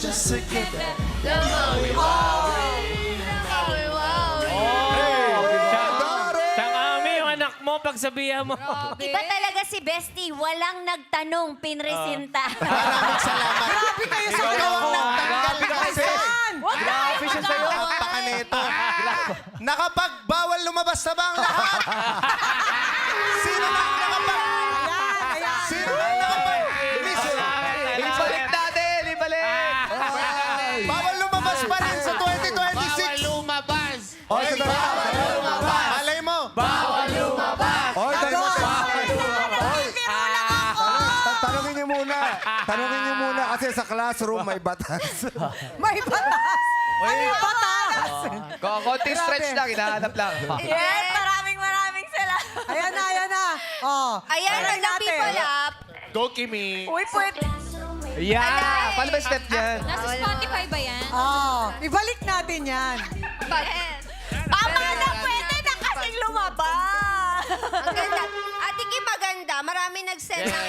just to get that. Siyang Ami, yung anak mo, pagsabihan mo. Iba talaga si Bestie. Walang nagtanong, pinresinta. Grabe kayo sa dalawang nagtanggal kasi. Grabe siya sa'yo. Napaka nito. Nakapagbawal lumabas na ba ang lahat? Sino na ang nakapag... Sino na ang nakapag... Ibalik natin, ibalik. Bawal lumabas pa rin sa 2026. Bawal lumabas. Oy, malay mo. Bawal lumabas. Oy, tanongin niyo muna. Tanongin niyo muna kasi sa classroom may batas. May batas! Ano yung batas? Konting stretch lang, hinahanap lang. Yes, maraming salamat. Ayan na, ayan na. Oh, Ayan, try the people up. Go, Kimi. Uy, pwede. Yeah. Paano ba step niyan? Nasa Spotify ba yan? Oh, ibalik natin yan. Tama na, pwede na kasing lumabas. Ang ganda. Ate Kim, maganda. Marami nag-send ng